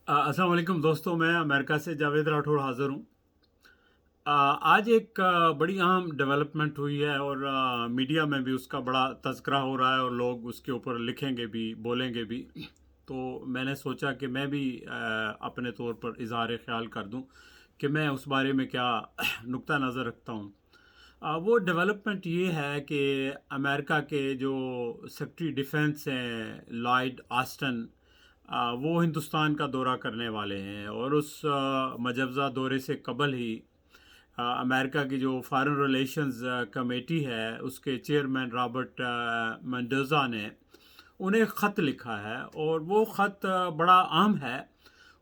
अस्सलाम वालेकुम दोस्तों, मैं अमेरिका से जावेद राठौड़ हाज़िर हूँ। आज एक बड़ी अहम डेवलपमेंट हुई है और मीडिया में भी उसका बड़ा तज़किरा हो रहा है और लोग उसके ऊपर लिखेंगे भी, बोलेंगे भी। तो मैंने सोचा कि मैं भी अपने तौर पर इज़हार ख़्याल कर दूँ कि मैं उस बारे में क्या नुक्ता नज़र रखता हूँ। वो डेवलपमेंट ये है कि अमेरिका के जो सेक्रेटरी डिफेंस हैं लॉयड ऑस्टन, वो हिंदुस्तान का दौरा करने वाले हैं और उस मजवज़ा दौरे से कबल ही अमेरिका की जो फॉरेन रिलेशंस कमेटी है उसके चेयरमैन रॉबर्ट मेंडोजा ने उन्हें एक ख़त लिखा है और वो ख़त बड़ा अहम है।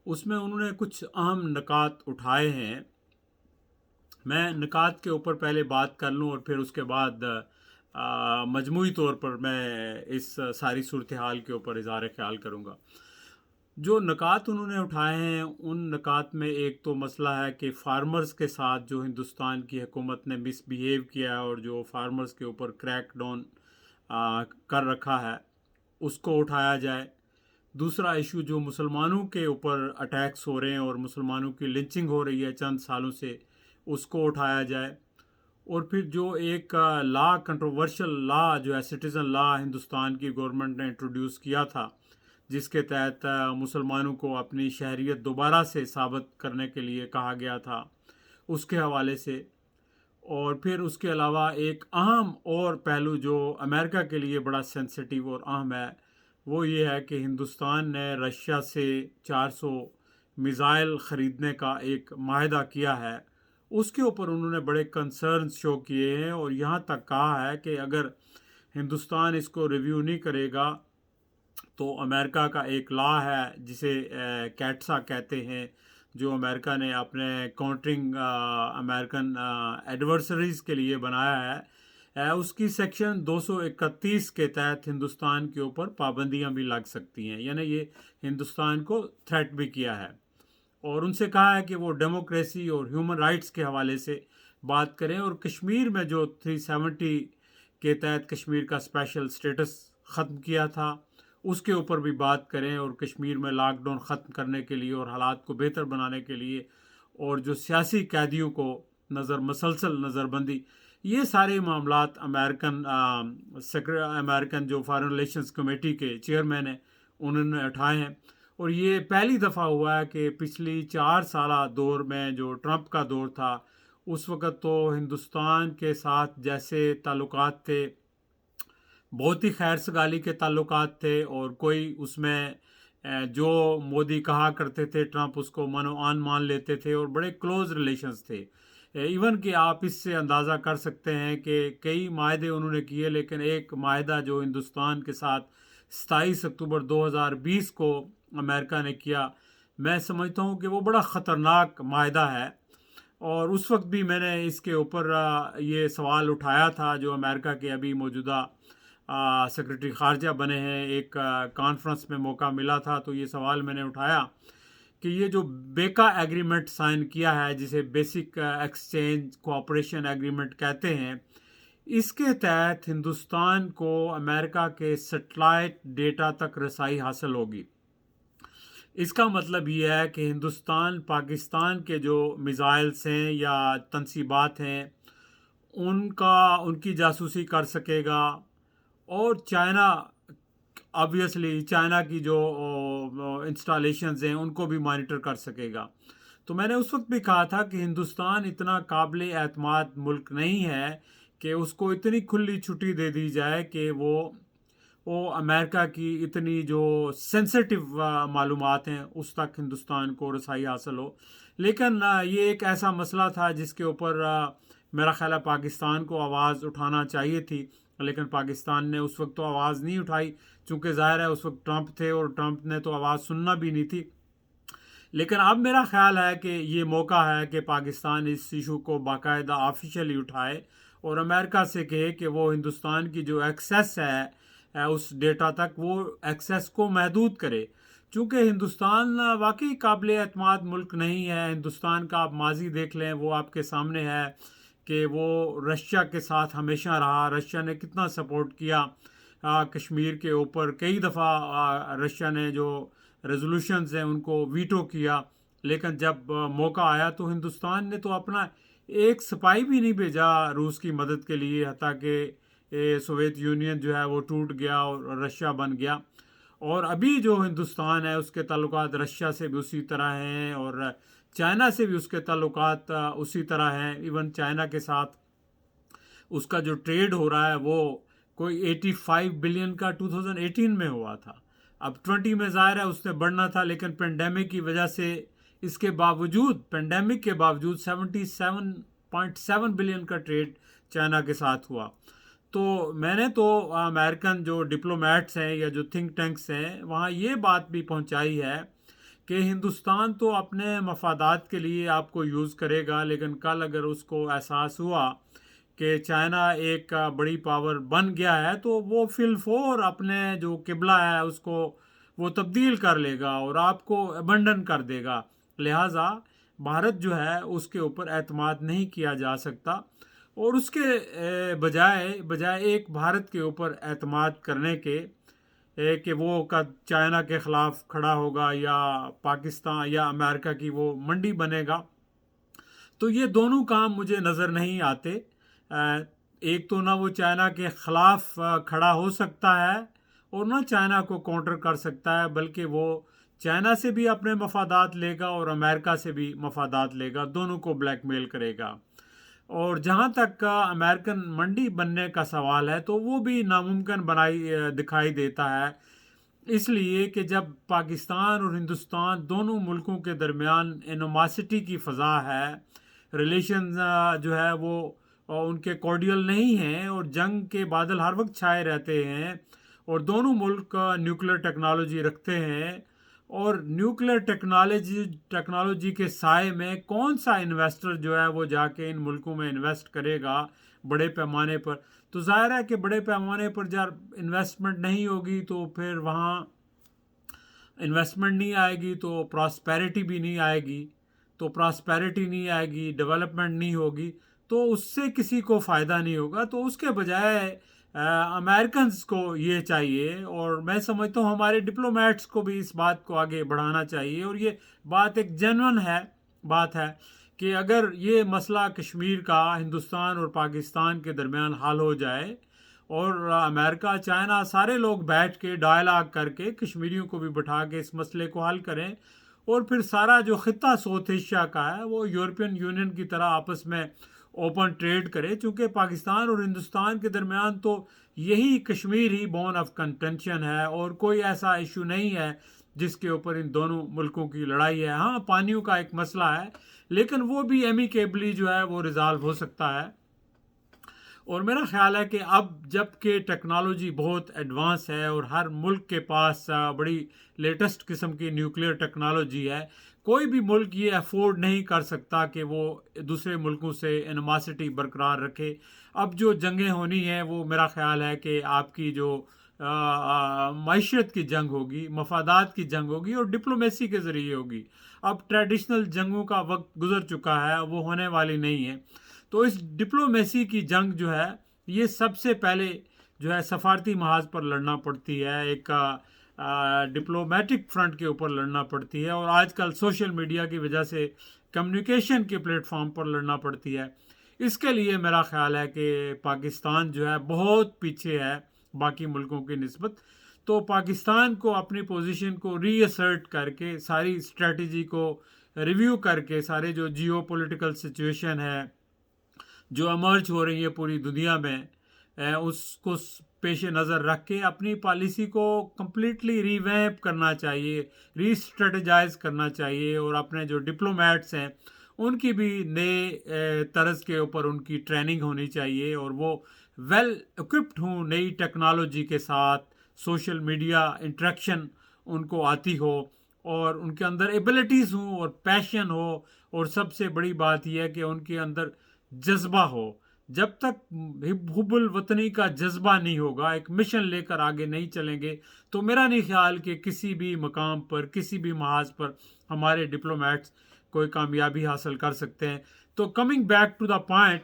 उसमें उन्होंने कुछ अहम निकात उठाए हैं। मैं निकात के ऊपर पहले बात कर लूँ और फिर उसके बाद मजमूई तौर पर मैं इस सारी सूरत हाल के ऊपर इज़हार ख्याल करूँगा। जो नकात उन्होंने उठाए हैं उन नकात में एक तो मसला है कि फार्मर्स के साथ जो हिंदुस्तान की हुकूमत ने मिसबिहेव किया है और जो फार्मर्स के ऊपर क्रैक डाउन कर रखा है उसको उठाया जाए। दूसरा इशू जो मुसलमानों के ऊपर अटैक्स हो रहे हैं और मुसलमानों की लिंचिंग हो रही है चंद सालों से, उसको उठाया जाए। और फिर जो एक लॉ, कंट्रोवर्शियल लॉ जो है सिटीज़न लॉ, हिंदुस्तान की गवर्नमेंट ने इंट्रोड्यूस किया था जिसके तहत मुसलमानों को अपनी शहरियत दोबारा से साबित करने के लिए कहा गया था, उसके हवाले से। और फिर उसके अलावा एक अहम और पहलू जो अमेरिका के लिए बड़ा सेंसिटिव और अहम है वो ये है कि हिंदुस्तान ने रशिया से 400 मिज़ाइल ख़रीदने का एक माहिदा किया है। उसके ऊपर उन्होंने बड़े कंसर्न शो किए हैं और यहाँ तक कहा है कि अगर हिंदुस्तान इसको रिव्यू नहीं करेगा तो अमेरिका का एक लॉ है जिसे कैट्सा कहते हैं, जो अमेरिका ने अपने काउंटरिंग अमेरिकन एडवर्सरीज के लिए बनाया है। उसकी सेक्शन 231 के तहत हिंदुस्तान के ऊपर पाबंदियां भी लग सकती हैं, यानी ये हिंदुस्तान को थ्रेट भी किया है। और उनसे कहा है कि वो डेमोक्रेसी और ह्यूमन राइट्स के हवाले से बात करें और कश्मीर में जो 370 के तहत कश्मीर का स्पेशल स्टेटस ख़त्म किया था उसके ऊपर भी बात करें और कश्मीर में लॉकडाउन ख़त्म करने के लिए और हालात को बेहतर बनाने के लिए और जो सियासी कैदियों को मसलसल नज़रबंदी, ये सारे मामलात अमेरिकन जो फॉरेन रिलेशंस कमेटी के चेयरमैन हैं उन्होंने उठाए हैं। और ये पहली दफ़ा हुआ है कि पिछली 4 साल दौर में जो ट्रंप का दौर था उस वक़्त तो हिंदुस्तान के साथ जैसे ताल्लुकात थे बहुत ही खैर सगाली के ताल्लुकात थे और कोई उसमें जो मोदी कहा करते थे ट्रंप उसको मनो आन मान लेते थे और बड़े क्लोज रिलेशंस थे। इवन कि आप इससे अंदाज़ा कर सकते हैं कि कई माहदे उन्होंने किए लेकिन एक माहदा जो हिंदुस्तान के साथ 27 अक्टूबर 2020 को अमेरिका ने किया, मैं समझता हूँ कि वो बड़ा ख़तरनाक माहदा है। और उस वक्त भी मैंने इसके ऊपर ये सवाल उठाया था जो अमेरिका के अभी मौजूदा सेक्रेटरी ख़ारजा बने हैं, एक कॉन्फ्रेंस में मौका मिला था तो ये सवाल मैंने उठाया कि ये जो बेका एग्रीमेंट साइन किया है जिसे बेसिक एक्सचेंज कोऑपरेशन एग्रीमेंट कहते हैं, इसके तहत हिंदुस्तान को अमेरिका के सेटेलाइट डेटा तक रसाई हासिल होगी। इसका मतलब ये है कि हिंदुस्तान पाकिस्तान के जो मिज़ाइल्स हैं या तनसीबात हैं उनका उनकी जासूसी कर सकेगा और चाइना, ऑब्वियसली चाइना की जो इंस्टॉलेशंस हैं उनको भी मॉनिटर कर सकेगा। तो मैंने उस वक्त भी कहा था कि हिंदुस्तान इतना काबिल एतमाद मुल्क नहीं है कि उसको इतनी खुली छुट्टी दे दी जाए कि वो अमेरिका की इतनी जो सेंसिटिव मालूमात हैं उस तक हिंदुस्तान को रसाई हासिल हो। लेकिन ये एक ऐसा मसला था जिसके ऊपर मेरा ख्याल है पाकिस्तान को आवाज़ उठाना चाहिए थी, लेकिन पाकिस्तान ने उस वक्त तो आवाज़ नहीं उठाई चूँकि ज़ाहिर है उस वक्त ट्रंप थे और ट्रंप ने तो आवाज़ सुनना भी नहीं थी। लेकिन अब मेरा ख्याल है कि ये मौका है कि पाकिस्तान इस इशू को बाकायदा ऑफिशियली उठाए और अमेरिका से कहे कि वो हिंदुस्तान की जो एक्सेस है उस डेटा तक वो एक्सेस को महदूद करे। चूँकि हिंदुस्तान वाकई काबिल एतमाद मुल्क नहीं है। हिंदुस्तान का आप माजी देख लें, वो आपके सामने है कि वो रशिया के साथ हमेशा रहा। रशिया ने कितना सपोर्ट किया कश्मीर के ऊपर, कई दफ़ा रशिया ने जो रेजोल्यूशंस हैं उनको वीटो किया, लेकिन जब मौका आया तो हिंदुस्तान ने तो अपना एक सिपाही भी नहीं भेजा रूस की मदद के लिए, हत्ता कि सोवियत यूनियन जो है वो टूट गया और रशिया बन गया। और अभी जो हिंदुस्तान है उसके ताल्लुकात रशिया से भी उसी तरह हैं और चाइना से भी उसके ताल्लुकात उसी तरह हैं। इवन चाइना के साथ उसका जो ट्रेड हो रहा है वो कोई 85 बिलियन का 2018 में हुआ था, अब 20 में ज़ाहिर है उसने बढ़ना था, लेकिन पेंडेमिक की वजह से इसके बावजूद, पेंडेमिक के बावजूद 77.7 बिलियन का ट्रेड चाइना के साथ हुआ। तो मैंने तो अमेरिकन जो डिप्लोमेट्स हैं या जो थिंक टैंक्स हैं वहाँ ये बात भी पहुँचाई है कि हिंदुस्तान तो अपने मफादात के लिए आपको यूज़ करेगा, लेकिन कल अगर उसको एहसास हुआ कि चाइना एक बड़ी पावर बन गया है तो वो फिलफोर अपने जो किबला है उसको वो तब्दील कर लेगा और आपको अबंडन कर देगा। लिहाजा भारत जो है उसके ऊपर एतमाद नहीं किया जा सकता और उसके बजाय एक भारत के ऊपर एतमाद करने के कि वो कद चाइना के ख़िलाफ़ खड़ा होगा या पाकिस्तान या अमेरिका की वो मंडी बनेगा, तो ये दोनों काम मुझे नज़र नहीं आते। एक तो ना वो चाइना के ख़िलाफ़ खड़ा हो सकता है और ना चाइना को काउंटर कर सकता है, बल्कि वो चाइना से भी अपने मफादात लेगा और अमेरिका से भी मफादात लेगा, दोनों को ब्लैकमेल करेगा। और जहाँ तक अमेरिकन मंडी बनने का सवाल है तो वो भी नामुमकिन दिखाई देता है, इसलिए कि जब पाकिस्तान और हिंदुस्तान दोनों मुल्कों के दरमियान एनिमोसिटी की फ़ज़ा है, रिलेशन जो है वो उनके कॉर्डियल नहीं हैं और जंग के बादल हर वक्त छाए रहते हैं और दोनों मुल्क न्यूक्लियर टेक्नोलॉजी रखते हैं और न्यूक्लियर टेक्नोलॉजी के साए में कौन सा इन्वेस्टर जो है वो जाके इन मुल्कों में इन्वेस्ट करेगा बड़े पैमाने पर। तो ज़ाहिर है कि बड़े पैमाने पर जब इन्वेस्टमेंट नहीं होगी तो फिर वहाँ इन्वेस्टमेंट नहीं आएगी तो प्रॉस्पेरिटी भी नहीं आएगी, तो प्रॉस्पेरिटी नहीं आएगी, डेवलपमेंट नहीं होगी, तो उससे किसी को फ़ायदा नहीं होगा। तो उसके बजाय अमेरिकन्स को ये चाहिए और मैं समझता हूँ हमारे डिप्लोमेट्स को भी इस बात को आगे बढ़ाना चाहिए और ये बात एक जेन्युइन बात है कि अगर ये मसला कश्मीर का हिंदुस्तान और पाकिस्तान के दरमियान हल हो जाए और अमेरिका, चाइना, सारे लोग बैठ के डायलॉग करके कश्मीरियों को भी बिठा के इस मसले को हल करें और फिर सारा जो खिता साउथ एशिया का है वो यूरोपियन यूनियन की तरह आपस में ओपन ट्रेड करे, चूँकि पाकिस्तान और हिंदुस्तान के दरमियान तो यही कश्मीर ही बोन ऑफ कंटेंशन है और कोई ऐसा इशू नहीं है जिसके ऊपर इन दोनों मुल्कों की लड़ाई है। हाँ, पानियों का एक मसला है, लेकिन वो भी एमिकेबली जो है वो रिजॉल्व हो सकता है। और मेरा ख्याल है कि अब जबकि टेक्नोलॉजी बहुत एडवांस है और हर मुल्क के पास बड़ी लेटेस्ट किस्म की न्यूक्लियर टेक्नोलॉजी है, कोई भी मुल्क ये अफोर्ड नहीं कर सकता कि वो दूसरे मुल्कों से एनिमोसिटी बरकरार रखे। अब जो जंगें होनी हैं वो मेरा ख्याल है कि आपकी जो मईशत की जंग होगी, मफादात की जंग होगी और डिप्लोमेसी के ज़रिए होगी। अब ट्रेडिशनल जंगों का वक्त गुजर चुका है, वो होने वाली नहीं है। तो इस डिप्लोमेसी की जंग जो है ये सबसे पहले जो है सफारती महाज पर लड़ना पड़ती है, एक डिप्लोमेटिक फ्रंट के ऊपर लड़ना पड़ती है और आजकल सोशल मीडिया की वजह से कम्युनिकेशन के प्लेटफॉर्म पर लड़ना पड़ती है। इसके लिए मेरा ख्याल है कि पाकिस्तान जो है बहुत पीछे है बाकी मुल्कों की निस्बत। तो पाकिस्तान को अपनी पोजीशन को रीअसर्ट करके, सारी स्ट्रेटजी को रिव्यू करके, सारे जो जियो पॉलिटिकल सिचुएशन है जो एमर्ज हो रही है पूरी दुनिया में, उसको पेश नज़र रख के अपनी पॉलिसी को कम्प्लीटली रीवैम्प करना चाहिए, रीस्ट्रेटजाइज करना चाहिए और अपने जो डिप्लोमेट्स हैं उनकी भी नए तर्ज के ऊपर उनकी ट्रेनिंग होनी चाहिए और वो वेल इक्विप्ड हों नई टेक्नोलॉजी के साथ, सोशल मीडिया इंटरेक्शन उनको आती हो और उनके अंदर एबिलिटीज़ हों और पैशन हो और सबसे बड़ी बात यह है कि उनके अंदर जज्बा हो। जब तक हुब्बुल वतनी का जज्बा नहीं होगा, एक मिशन लेकर आगे नहीं चलेंगे, तो मेरा नहीं ख्याल कि किसी भी मकाम पर, किसी भी महाज पर हमारे डिप्लोमेट्स कोई कामयाबी हासिल कर सकते हैं। तो coming back to the point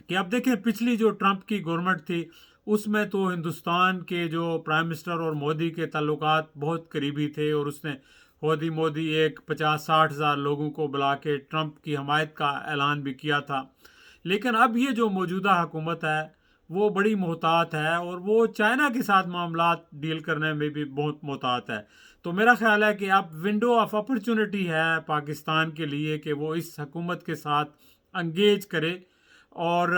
कि अब देखें पिछली जो ट्रंप की गवर्नमेंट थी اس میں تو ہندوستان کے جو پرائم منسٹر اور مودی کے تعلقات بہت قریبی تھے، اور اس نے مودی ایک 50-60 ہزار لوگوں کو بلا کے ٹرمپ کی حمایت کا اعلان بھی کیا تھا۔ لیکن اب یہ جو موجودہ حکومت ہے وہ بڑی محتاط ہے، اور وہ چائنا کے ساتھ معاملات ڈیل کرنے میں بھی بہت محتاط ہے۔ تو میرا خیال ہے کہ اب ونڈو آف اپرچونٹی ہے پاکستان کے لیے کہ وہ اس حکومت کے ساتھ انگیج کرے، اور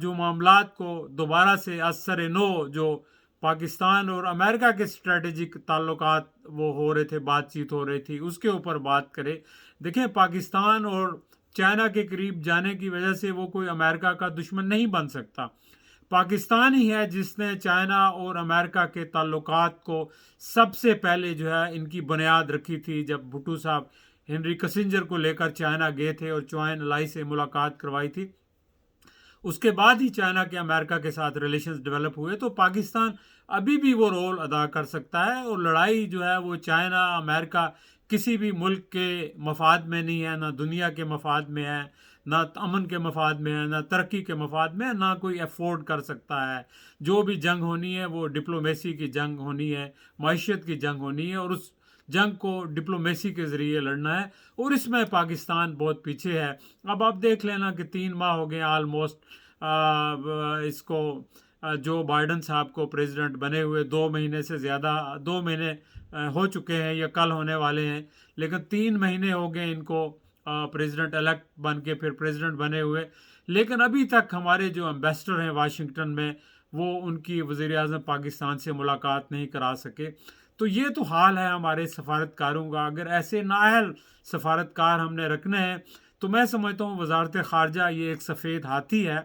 جو معاملات کو دوبارہ سے از سر نو، جو پاکستان اور امریکہ کے اسٹریٹجک تعلقات وہ ہو رہے تھے، بات چیت ہو رہی تھی، اس کے اوپر بات کرے۔ دیکھیں، پاکستان اور چائنا کے قریب جانے کی وجہ سے وہ کوئی امریکہ کا دشمن نہیں بن سکتا۔ پاکستان ہی ہے جس نے چائنا اور امریکہ کے تعلقات کو سب سے پہلے جو ہے ان کی بنیاد رکھی تھی، جب بھٹو صاحب ہنری کسنجر کو لے کر چائنا گئے تھے اور چوائن الائی سے ملاقات کروائی تھی۔ اس کے بعد ہی چائنا کے امریکہ کے ساتھ ریلیشنز ڈیولپ ہوئے۔ تو پاکستان ابھی بھی وہ رول ادا کر سکتا ہے، اور لڑائی جو ہے وہ چائنا امریکہ کسی بھی ملک کے مفاد میں نہیں ہے، نہ دنیا کے مفاد میں ہے، نہ امن کے مفاد میں ہے، نہ ترقی کے مفاد میں ہے، نہ کوئی افورڈ کر سکتا ہے۔ جو بھی جنگ ہونی ہے وہ ڈپلومیسی کی جنگ ہونی ہے، معیشت کی جنگ ہونی ہے، اور اس جنگ کو ڈپلومیسی کے ذریعے لڑنا ہے، اور اس میں پاکستان بہت پیچھے ہے۔ اب آپ دیکھ لینا کہ 3 ماہ ہو گئے آلموسٹ اس کو جو بائیڈن صاحب کو پریزیڈنٹ بنے ہوئے، 2 مہینے سے زیادہ، 2 مہینے ہو چکے ہیں یا کل ہونے والے ہیں، لیکن 3 مہینے ہو گئے ان کو پریزیڈنٹ الیکٹ بن کے پھر پریزیڈنٹ بنے ہوئے، لیکن ابھی تک ہمارے جو امبیسڈر ہیں واشنگٹن میں، وہ ان کی وزیر اعظم پاکستان سے ملاقات نہیں کرا سکے۔ تو یہ تو حال ہے ہمارے سفارتکاروں کا۔ اگر ایسے نااہل سفارتکار ہم نے رکھنے ہیں تو میں سمجھتا ہوں وزارت خارجہ یہ ایک سفید ہاتھی ہے،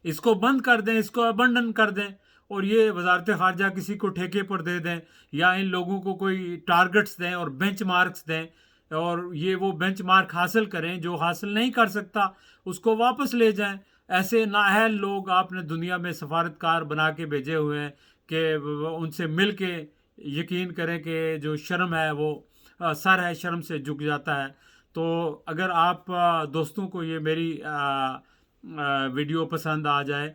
اس کو بند کر دیں، اس کو ابنڈن کر دیں، اور یہ وزارت خارجہ کسی کو ٹھیکے پر دے دیں، یا ان لوگوں کو کوئی ٹارگٹس دیں اور بینچ مارکس دیں، اور یہ وہ بینچ مارک حاصل کریں، جو حاصل نہیں کر سکتا اس کو واپس لے جائیں۔ ایسے نااہل لوگ آپ نے دنیا میں سفارتکار بنا کے بھیجے ہوئے ہیں کہ ان سے مل کے یقین کریں کہ جو شرم ہے وہ سر ہے، شرم سے جھک جاتا ہے۔ تو اگر آپ دوستوں کو یہ میری ویڈیو پسند آ جائے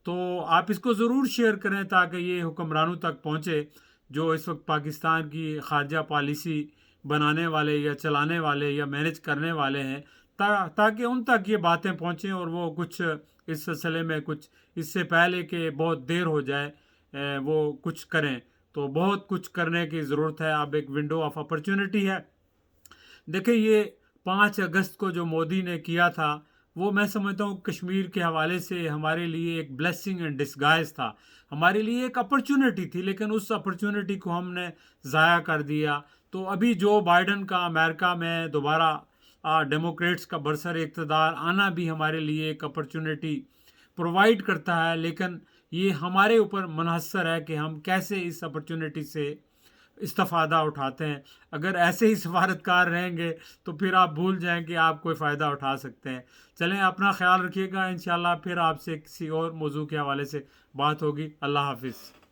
تو آپ اس کو ضرور شیئر کریں، تاکہ یہ حکمرانوں تک پہنچے جو اس وقت پاکستان کی خارجہ پالیسی بنانے والے یا چلانے والے یا مینج کرنے والے ہیں، تاکہ ان تک یہ باتیں پہنچیں، اور وہ کچھ اس سلسلے میں کچھ اس سے پہلے کہ بہت دیر ہو جائے وہ کچھ کریں۔ تو بہت کچھ کرنے کی ضرورت ہے، اب ایک ونڈو آف اپرچونٹی ہے۔ دیکھیں، یہ 5 اگست کو جو مودی نے کیا تھا، وہ میں سمجھتا ہوں کشمیر کے حوالے سے ہمارے لیے ایک بلیسنگ اینڈ ڈسگائز تھا، ہمارے لیے ایک اپرچونٹی تھی، لیکن اس اپرچونٹی کو ہم نے ضائع کر دیا۔ تو ابھی جو بائیڈن کا امریکہ میں دوبارہ ڈیموکریٹس کا برسر اقتدار آنا بھی ہمارے لیے ایک اپرچونٹی پرووائڈ کرتا ہے، لیکن یہ ہمارے اوپر منحصر ہے کہ ہم کیسے اس اپرچونٹی سے استفادہ اٹھاتے ہیں۔ اگر ایسے ہی سفارتکار رہیں گے تو پھر آپ بھول جائیں کہ آپ کوئی فائدہ اٹھا سکتے ہیں۔ چلیں، اپنا خیال رکھیے گا، انشاءاللہ پھر آپ سے کسی اور موضوع کے حوالے سے بات ہوگی۔ اللہ حافظ۔